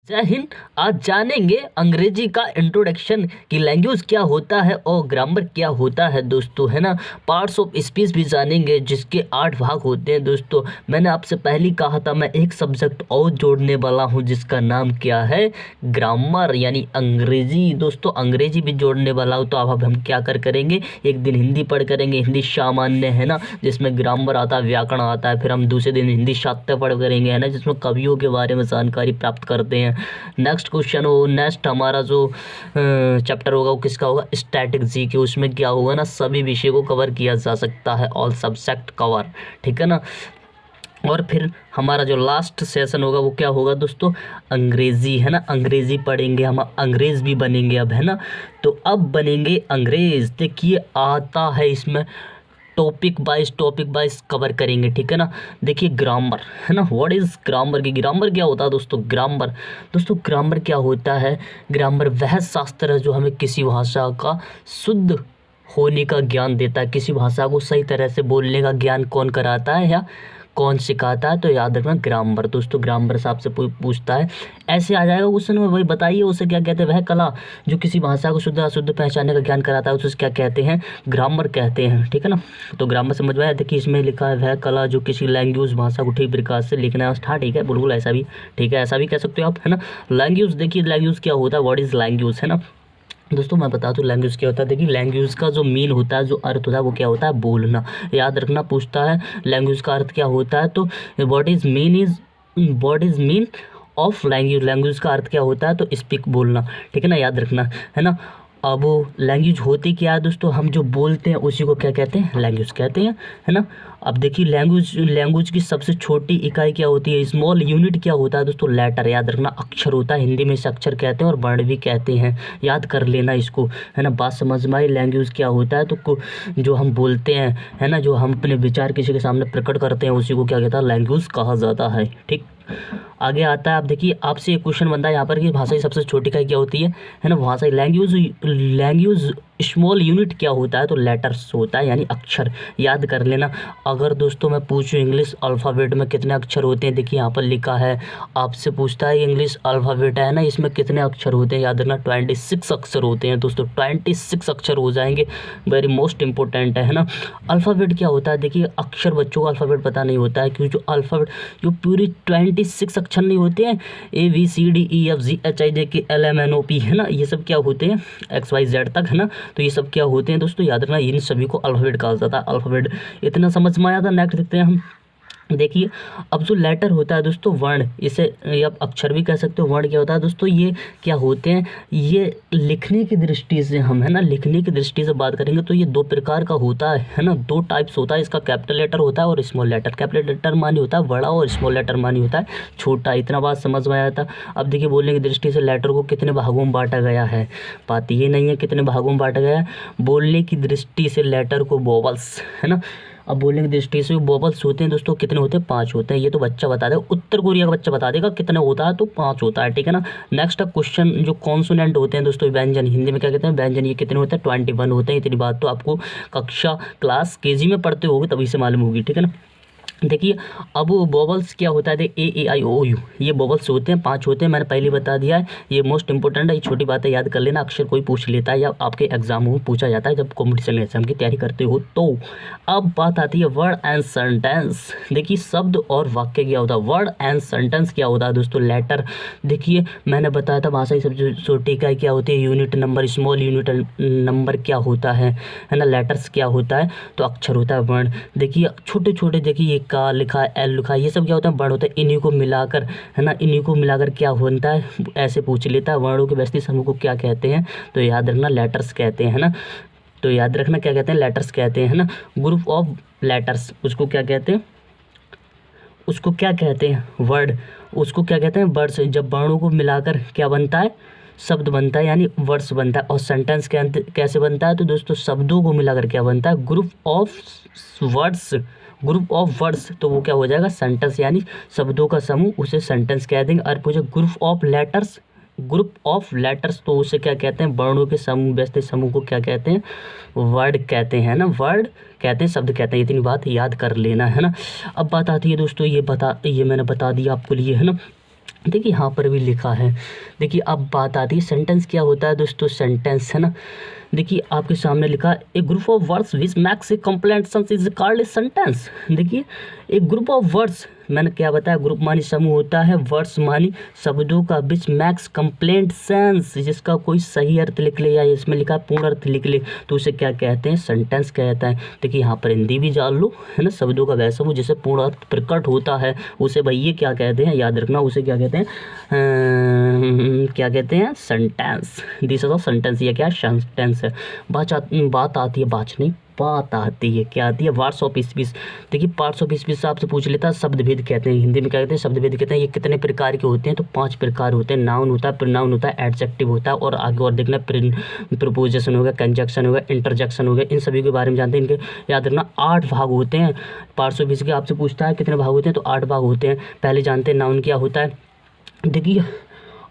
जय हिंद। आज जानेंगे अंग्रेजी का इंट्रोडक्शन कि लैंग्वेज क्या होता है और ग्रामर क्या होता है दोस्तों, है ना। पार्ट्स ऑफ स्पीच भी जानेंगे जिसके 8 भाग होते हैं दोस्तों। मैंने आपसे पहले कहा था मैं एक सब्जेक्ट और जोड़ने वाला हूं जिसका नाम क्या है, ग्रामर यानी अंग्रेजी। दोस्तों अंग्रेजी भी जोड़ने वाला हूँ, तो अब हम क्या करेंगे, एक दिन हिंदी पढ़ करेंगे, हिंदी सामान्य है ना, जिसमें ग्रामर आता है, व्याकरण आता है। फिर हम दूसरे दिन हिंदी साहित्य पढ़ करेंगे, है ना, जिसमें कवियों के बारे में जानकारी प्राप्त करते हैं। नेक्स्ट क्वेश्चन हो, नेक्स्ट हमारा जो चैप्टर होगा वो किसका होगा, स्टैटिक जी के। उसमें क्या होगा ना, सभी विषय को कवर किया जा सकता है, ऑल सब्जेक्ट कवर, ठीक है ना। और फिर हमारा जो लास्ट सेशन होगा वो क्या होगा दोस्तों, अंग्रेजी, है ना। अंग्रेजी पढ़ेंगे, हम अंग्रेज भी बनेंगे अब, है ना। तो अब बनेंगे अंग्रेज। देखिए आता है इसमें टॉपिक वाइज कवर करेंगे, ठीक है ना। देखिए ग्रामर, है ना, व्हाट इज़ ग्रामर की, ग्रामर क्या होता है दोस्तों। ग्रामर क्या होता है, ग्रामर वह शास्त्र है जो हमें किसी भाषा का शुद्ध होने का ज्ञान देता है। किसी भाषा को सही तरह से बोलने का ज्ञान कौन कराता है या कौन सिखाता है, तो याद रखना ग्रामर। दोस्तों ग्रामर से आपसे पूछता है, ऐसे आ जाएगा क्वेश्चन में, वही बताइए उसे क्या कहते हैं। वह कला जो किसी भाषा को शुद्ध अशुद्ध पहचानने का ज्ञान कराता है उसे क्या कहते हैं, ग्रामर कहते हैं, ठीक है ना। तो ग्रामर समझ में आया। देखिए इसमें लिखा है वह कला जो किसी लैंग्वेज भाषा को ठीक प्रकार से लिखना है। हाँ ठीक है, बिल्कुल ऐसा भी ठीक है, ऐसा भी कह सकते हो आप, है ना। लैंग्वेज, देखिए लैंग्वेज क्या होता है, व्हाट इज़ लैंग्वेज, है ना। दोस्तों मैं बता दूं लैंग्वेज क्या होता है। देखिए लैंग्वेज का जो मीन होता है, जो अर्थ होता है वो क्या होता है, बोलना। याद रखना, पूछता है लैंग्वेज का अर्थ क्या होता है, तो what is mean of language. Language का अर्थ क्या होता है, तो स्पीक, बोलना, ठीक है ना, याद रखना, है ना। अब लैंग्वेज होती क्या है दोस्तों, हम जो बोलते हैं उसी को क्या कहते हैं, लैंग्वेज कहते हैं, है ना। अब देखिए लैंग्वेज की सबसे छोटी इकाई क्या होती है, स्मॉल यूनिट क्या होता है दोस्तों, लेटर। याद रखना, अक्षर होता है, हिंदी में इसे अक्षर कहते हैं और वर्ण भी कहते हैं, याद कर लेना इसको, है ना। बात समझ में आई। लैंग्वेज क्या होता है, तो जो हम बोलते हैं, है ना, जो हम अपने विचार किसी के सामने प्रकट करते हैं उसी को क्या कहता है, लैंग्वेज कहा जाता है, ठीक। आगे आता है, आप देखिए आपसे एक क्वेश्चन बनता है यहाँ पर कि भाषा की सबसे छोटी इकाई क्या होती है ना। भाषा लैंग्वेज स्मॉल यूनिट क्या होता है, तो लेटर्स होता है, यानी अक्षर, याद कर लेना। अगर दोस्तों मैं पूछूं इंग्लिश अल्फ़ाबेट में कितने अक्षर होते हैं, देखिए यहाँ पर लिखा है, आपसे पूछता है इंग्लिश अल्फ़ाबेट है ना, इसमें कितने अक्षर होते हैं, याद रखना 26 अक्षर होते हैं दोस्तों, 26 अक्षर हो जाएंगे, वेरी मोस्ट इंपॉर्टेंट है ना। अल्फ़ाबेट क्या होता है, देखिए अक्षर, बच्चों को अल्फ़ाबेट पता नहीं होता है, क्योंकि जो अल्फ़ाबेट जो पूरी 26 अक्षर नहीं होते हैं, ABCDEFGHIJKLMNOP, है ना, ये सब क्या होते हैं, XYZ तक, है ना। तो ये सब क्या होते हैं दोस्तों, याद रखना, इन सभी को अल्फ़ाबेट कहा जाता है। अल्फ़ाबेट इतना समझ में आया था। नेक्स्ट देखते हैं हम। देखिए अब जो लेटर होता है दोस्तों, वर्ण, इसे आप अक्षर भी कह सकते हो। वर्ण क्या होता है दोस्तों, ये क्या होते हैं, ये लिखने की दृष्टि से हम, है ना, लिखने की दृष्टि से बात करेंगे तो ये 2 प्रकार का होता है ना, 2 टाइप्स होता है इसका। कैपिटल लेटर होता है और स्मॉल लेटर। कैपिटल लेटर मानी होता है बड़ा और स्मॉल लेटर मानी होता है छोटा। इतना बात समझ में आया था। अब देखिए बोलने की दृष्टि से लेटर को कितने भागों में बांटा गया है, बात ये नहीं है कितने भागों में बांटा गया है, बोलने की दृष्टि से लेटर को वोवल्स, है ना। अब बोलने की दृष्टि से वोवल्स होते हैं दोस्तों, कितने होते हैं, 5 होते हैं। ये तो बच्चा बता देगा, उत्तर कोरिया का बच्चा बता देगा कितना होता है, तो 5 होता है, ठीक है ना। नेक्स्ट क्वेश्चन, जो कॉन्सोनेंट होते हैं दोस्तों, व्यंजन, हिंदी में क्या कहते हैं, व्यंजन, ये कितने होते हैं, 21 होते हैं। इतनी बात तो आपको कक्षा क्लास KG में पढ़ते होगे तभी से मालूम होगी, ठीक है ना। देखिए अब वोवल्स क्या होता है, AAIOU, ये वोवल्स होते हैं, 5 होते हैं, मैंने पहले बता दिया है। ये मोस्ट इंपॉर्टेंट है, ये छोटी बात है, याद कर लेना। अक्षर कोई पूछ लेता है या आपके एग्जाम में पूछा जाता है जब कॉम्पिटिशन एग्जाम की तैयारी करते हो तो। अब बात आती है वर्ड एंड सेंटेंस। देखिए शब्द और वाक्य क्या होता है, वर्ड एंड सेंटेंस क्या होता है दोस्तों, लेटर। देखिए मैंने बताया था भाषा की सबसे छोटी इकाई क्या होती है, unit number, small unit number क्या होता है ना। लेटर्स क्या होता है, तो अक्षर होता है, वर्ण। देखिए छोटे छोटे, देखिए का लिखा है, एल लिखा है, ये सब क्या होता है, वर्ण होता है। इन्हीं को मिलाकर, है ना, इन्हीं को मिलाकर क्या होता है, ऐसे पूछ लेता है, वर्णों के व्यस्ती समूह को क्या कहते हैं, तो याद रखना लेटर्स कहते हैं, है ना। तो याद रखना क्या कहते हैं, लेटर्स कहते हैं, है ना। ग्रुप ऑफ लेटर्स, उसको क्या कहते हैं, उसको क्या कहते हैं, वर्ड, उसको क्या कहते हैं, वर्ड्स। जब वर्णों को मिलाकर क्या बनता है, शब्द बनता है, यानी वर्ड्स बनता है। और सेंटेंस के अंत कैसे बनता है, तो दोस्तों शब्दों को मिलाकर क्या बनता है, group of words, group of words, तो वो क्या हो जाएगा, सेंटेंस, यानी शब्दों का समूह, उसे सेंटेंस कह देंगे। और पूछे group of letters, group of letters, तो उसे क्या कहते हैं, वर्णों के समूह, व्यस्त समूह को क्या कहते हैं, वर्ड कहते हैं ना, वर्ड कहते हैं, शब्द कहते हैं। इतनी बात याद कर लेना, है ना। अब बात आती है दोस्तों, ये मैंने बता दिया आपके लिए, है ना। देखिए यहाँ पर भी लिखा है। देखिए अब बात आती है सेंटेंस क्या होता है दोस्तों, सेंटेंस है ना। देखिए आपके सामने लिखा है a group of words which makes a complaints is called a sentence. देखिए एक ग्रुप ऑफ वर्ड्स, मैंने क्या बताया, ग्रुप मानी समूह होता है, वर्ड्स मानी शब्दों का, विच मैक्स कंप्लेंट सेंस, जिसका कोई सही अर्थ लिख ले या इसमें लिखा पूर्ण अर्थ लिख ले तो उसे क्या कहते हैं, सेंटेंस कहता है। देखिए यहाँ पर हिंदी भी जान लो है ना, शब्दों का वह समूह जिसे पूर्ण अर्थ प्रकट होता है उसे भाई ये क्या कहते हैं, याद रखना, उसे क्या कहते हैं, क्या कहते हैं, sentence. This is a sentence, ये क्या सेंटेंस है। बात आती है, बात आती है, क्या आती है, पार्ट्स ऑफ स्पीच। देखिए पार्ट्स ऑफ स्पीच आपसे पूछ लेता है, शब्द भेद कहते हैं, हिंदी में क्या कहते हैं, शब्द भेद कहते हैं। ये कितने प्रकार के होते हैं, तो 5 प्रकार होते हैं। नाउन होता है, प्रोनाउन होता है, एडजेक्टिव होता है, और आगे और देखना प्रपोजिशन होगा, कंजक्शन होगा, इंटरजेक्शन होगा, इन सभी के बारे में जानते हैं। इनके याद रखना 8 भाग होते हैं। पार्ट्स ऑफ स्पीच के आपसे पूछता है कितने भाग होते हैं, तो 8 भाग होते हैं। पहले जानते हैं नाउन क्या होता है। देखिए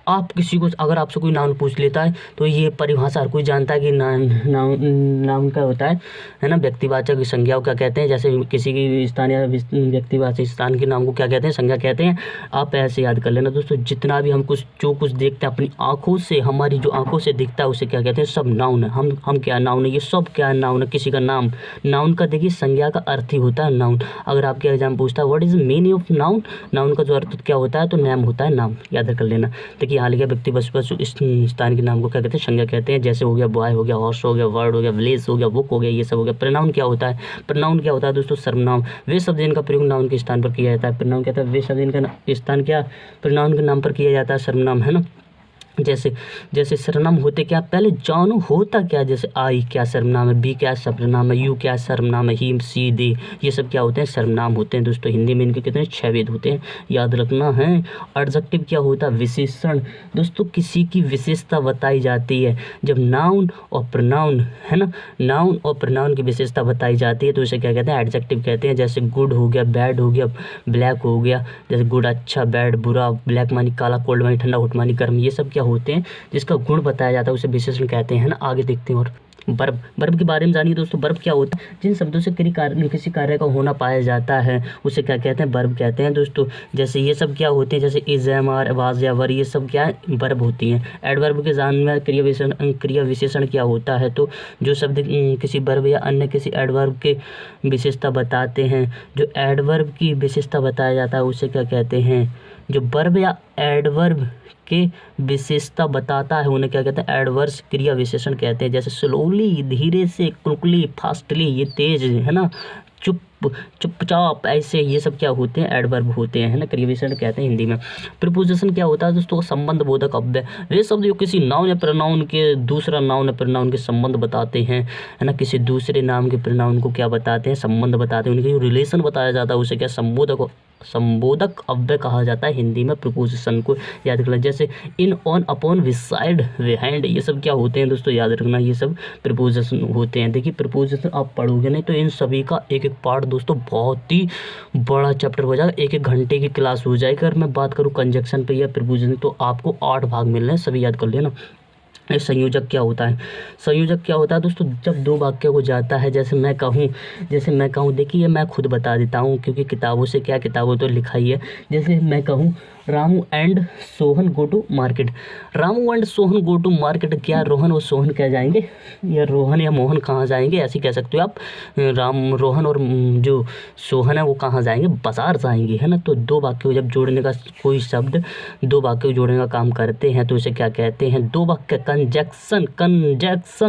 आप किसी को अगर आपसे कोई नाउन पूछ लेता है तो ये परिभाषा हर कोई जानता है कि नाउन क्या होता है ना, व्यक्तिवाचक संज्ञा को क्या कहते हैं। जैसे किसी की स्थान या व्यक्तिवाचक स्थान के नाम को क्या कहते हैं, संज्ञा कहते हैं। आप ऐसे याद कर लेना दोस्तों, जितना भी हम जो कुछ देखते हैं अपनी आंखों से, हमारी जो आंखों से दिखता है उसे क्या कहते हैं, सब नाउन है। हम क्या नाउन है, ये सब क्या नाउन है, किसी का नाम। नाउन का देखिए संज्ञा का अर्थ ही होता है नाउन। अगर आपके एग्जाम पूछता है what is meaning of noun, noun का जो अर्थ क्या होता है, तो नाम होता है, नाम, याद कर लेना। देखिए यहाँ लिखा व्यक्ति वस्तु इस स्थान के नाम को क्या कहते हैं, संज्ञा कहते हैं। जैसे हो गया बॉय हो गया, हॉर्स हो गया, वर्ड हो गया, विलेज हो गया, बुक हो गया, ये सब हो गया। प्रोनाउन क्या होता है, प्रोनाउन क्या होता है दोस्तों, सर्वनाम, वे शब्द जिनका प्रयोग नाउन के स्थान पर किया जाता है। प्रोनाउन कहता है वे शब्द जिनका स्थान क्या प्रोनाउन के नाम पर किया जाता है, सर्वनाम, है ना। जैसे सर्वनाम होते क्या, पहले जानो होता क्या। जैसे आई क्या सर्वनाम है, बी क्या सर्वनाम है, यू क्या सर्वनाम है, ही सी दे, ये सब क्या होते हैं, सर्वनाम होते हैं दोस्तों। हिंदी में इनके कितने 6 भेद होते हैं, याद रखना है। एडजेक्टिव क्या होता है, विशेषण दोस्तों, किसी की विशेषता बताई जाती है। जब नाउन और प्रोनाउन है ना, नाउन और प्रोनाउन की विशेषता बताई जाती है तो उसे क्या कहते हैं, एडजेक्टिव कहते हैं। जैसे गुड हो गया, बैड हो गया, ब्लैक हो गया। जैसे गुड अच्छा, बैड बुरा, ब्लैक मानी काला, कोल्ड मानी ठंडा, हॉट मानी गर्म, ये सब क्या होते हैं, जिसका गुण बताया जाता है उसे विशेषण कहते हैं ना। आगे देखते हैं। और वर्ब के बारे में जानिए दोस्तों। वर्ब क्या होता है, जिन शब्दों से किसी कार्य का होना पाया जाता है उसे क्या कहते हैं, वर्ब कहते हैं दोस्तों। जैसे ये सब क्या होते हैं, जैसे इज, एम, आर, वाज या वर, ये सब क्या है, वर्ब होती हैं। एडवर्ब के जान में क्रिया विशेषण क्या होता है, तो जो शब्द किसी वर्ब या अन्य किसी एडवर्ब के विशेषता बताते हैं, जो एडवर्ब की विशेषता बताया जाता है उसे क्या कहते हैं, जो वर्ब या एडवर्ब के विशेषता बताता है उन्हें क्या कहते हैं, एडवर्स क्रिया विशेषण कहते हैं। जैसे स्लोली, धीरे से, क्विकली, फास्टली, ये तेज है ना, चुपचाप, ऐसे, ये सब क्या होते हैं, एडवर्ब होते हैं, है ना, क्रिया विशेषण कहते हैं हिंदी में। प्रीपोजिशन क्या होता है दोस्तों, संबंध बोधक अव्यय, वे शब्द जो किसी नाउन या प्रोनाउन के दूसरा नाउन या प्रोनाउन के संबंध बताते हैं, है ना, किसी दूसरे नाम के प्रोनाउन को क्या बताते हैं, संबंध बताते हैं, उनके जो रिलेशन बताया जाता है उसे क्या संबोधक अव्यय कहा जाता है हिंदी में। प्रीपोजिशन को याद रखना। जैसे इन, ऑन, अपॉन, बिसाइड, बिहाइंड, ये सब क्या होते हैं दोस्तों, याद रखना, ये सब प्रीपोजिशन होते हैं। देखिए प्रीपोजिशन आप पढ़ोगे नहीं तो इन सभी का एक एक पार्ट दोस्तों बहुत ही बड़ा चैप्टर हो जाएगा, 1-1 घंटे की क्लास हो जाएगी। अगर मैं बात करूँ कंजक्शन पे या प्रीपोजिशन तो आपको 8 भाग मिल रहे हैं, सभी याद कर लेना। संयोजक क्या होता है, संयोजक क्या होता है दोस्तों, जब 2 वाक्य को जाता है, जैसे मैं कहूँ, देखिए मैं खुद बता देता हूँ क्योंकि किताबों से क्या, किताबों तो लिखा ही है। जैसे मैं कहूँ Ramu and Sohan go to market, Ramu and Sohan go to market, क्या रोहन और सोहन क्या जाएंगे, या रोहन या मोहन कहाँ जाएंगे, ऐसे कह सकते हो आप। रोहन और जो सोहन है वो कहाँ जाएंगे, बाजार जाएंगे, है ना। तो 2 वाक्य को जब जोड़ने का कोई शब्द 2 वाक्य को जोड़ने का काम करते हैं तो उसे क्या कहते हैं, 2 वाक्य कंजक्शन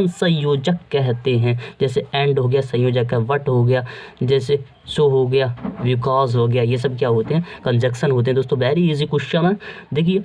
संयोजक कहते हैं। जैसे एंड हो गया संयोजक है, वट हो गया, जैसे सो हो गया, बिकॉज हो गया, ये सब क्या होते हैं, कंजक्शन होते हैं दोस्तों। वेरी इजी क्वेश्चन है। देखिए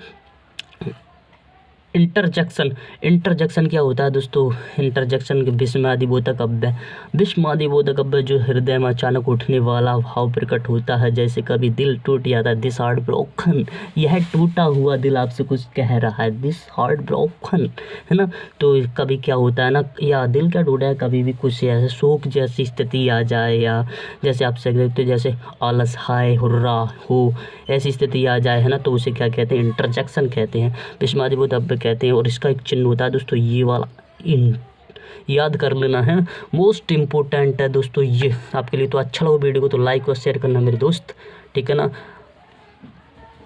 इंटरजेक्शन क्या होता है दोस्तों, इंटरजेक्शन के विस्मयादिबोधक अव्यय, विस्मयादिबोधक अव्यय जो हृदय में अचानक उठने वाला भाव प्रकट होता है। जैसे कभी दिल टूट जाता है, दिस हार्ट ब्रोकन, यह टूटा हुआ दिल आपसे कुछ कह रहा है, दिस हार्ट ब्रोकन, है ना। तो कभी क्या होता है ना, या दिल क्या टूटा है, कभी भी कुछ ऐसे शोक जैसी स्थिति आ जाए, या जैसे आप सकते जैसे आलस, हाय, हुर्रा हो, ऐसी स्थिति आ जाए, है ना, तो उसे क्या कहते हैं, इंटरजेक्शन कहते हैं, विस्मयादिबोधक अव्यय कहते हैं। और इसका एक चिन्ह होता है दोस्तों ये वाला, याद कर लेना है, मोस्ट इम्पोर्टेंट है दोस्तों ये आपके लिए। तो अच्छा लगा वीडियो को तो लाइक और शेयर करना मेरे दोस्त, ठीक है ना।